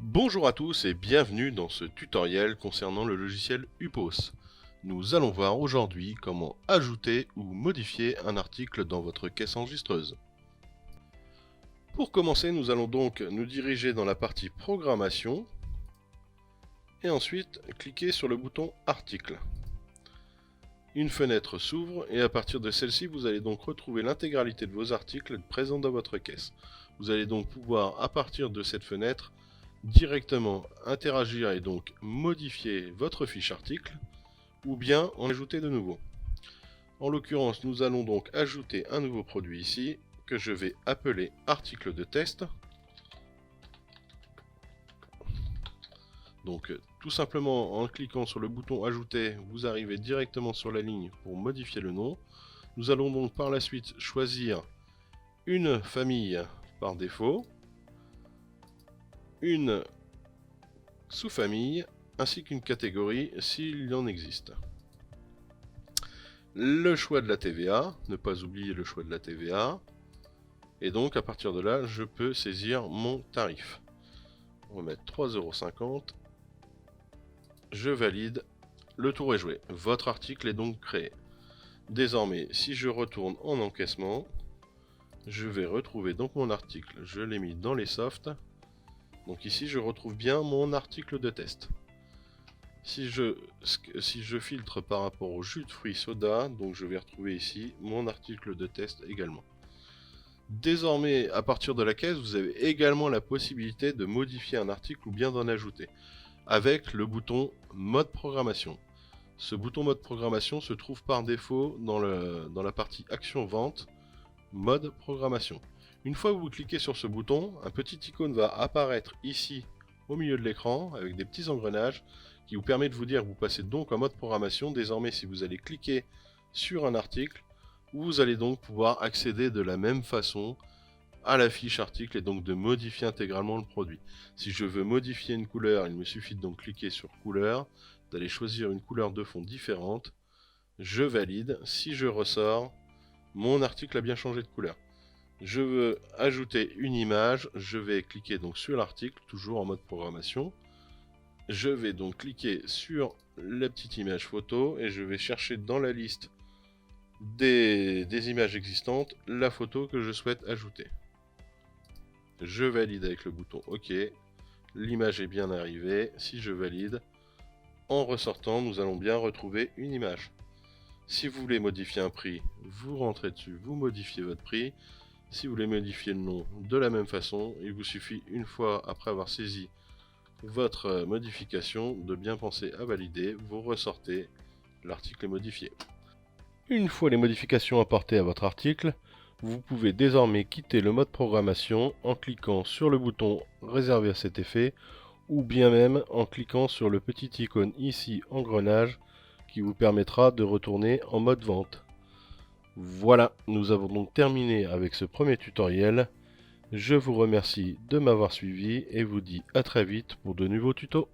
Bonjour à tous et bienvenue dans ce tutoriel concernant le logiciel Upos. Nous allons voir aujourd'hui comment ajouter ou modifier un article dans votre caisse enregistreuse. Pour commencer, nous allons donc nous diriger dans la partie programmation et ensuite cliquer sur le bouton article. Une fenêtre s'ouvre et à partir de celle-ci, vous allez donc retrouver l'intégralité de vos articles présents dans votre caisse. Vous allez donc pouvoir, à partir de cette fenêtre, directement interagir et donc modifier votre fiche article ou bien en ajouter de nouveaux. En l'occurrence, nous allons donc ajouter un nouveau produit ici que je vais appeler article de test. Donc tout simplement en cliquant sur le bouton ajouter, vous arrivez directement sur la ligne pour modifier le nom. Nous allons donc par la suite choisir une famille par défaut, une sous-famille ainsi qu'une catégorie s'il en existe. Le choix de la TVA, ne pas oublier le choix de la TVA. Et donc à partir de là, je peux saisir mon tarif. On va mettre 3,50 €. Je valide. Le tour est joué. Votre article est donc créé. Désormais, si je retourne en encaissement, je vais retrouver donc mon article. Je l'ai mis dans les softs. Donc ici, je retrouve bien mon article de test. Si je filtre par rapport au jus de fruits soda, donc je vais retrouver ici mon article de test également. Désormais, à partir de la caisse, vous avez également la possibilité de modifier un article ou bien d'en ajouter, avec le bouton mode programmation. Ce bouton mode programmation se trouve par défaut dans la partie action vente, mode programmation. Une fois que vous cliquez sur ce bouton, un petit icône va apparaître ici au milieu de l'écran avec des petits engrenages qui vous permet de vous dire que vous passez donc en mode programmation. Désormais, si vous allez cliquer sur un article, vous allez donc pouvoir accéder de la même façon à la fiche article et donc de modifier intégralement le produit. Si je veux modifier une couleur, il me suffit de donc cliquer sur couleur, d'aller choisir une couleur de fond différente, je valide. Si je ressors, mon article a bien changé de couleur. Je veux ajouter une image, je vais cliquer donc sur l'article, toujours en mode programmation. Je vais donc cliquer sur la petite image photo et je vais chercher dans la liste des images existantes la photo que je souhaite ajouter. Je valide avec le bouton OK. L'image est bien arrivée. Si je valide, en ressortant, nous allons bien retrouver une image. Si vous voulez modifier un prix, vous rentrez dessus, vous modifiez votre prix. Si vous voulez modifier le nom, de la même façon, il vous suffit, une fois après avoir saisi votre modification, de bien penser à valider. Vous ressortez, l'article est modifié. Une fois les modifications apportées à votre article, vous pouvez désormais quitter le mode programmation en cliquant sur le bouton réservé à cet effet ou bien même en cliquant sur le petit icône ici engrenage qui vous permettra de retourner en mode vente. Voilà, nous avons donc terminé avec ce premier tutoriel. Je vous remercie de m'avoir suivi et vous dis à très vite pour de nouveaux tutos.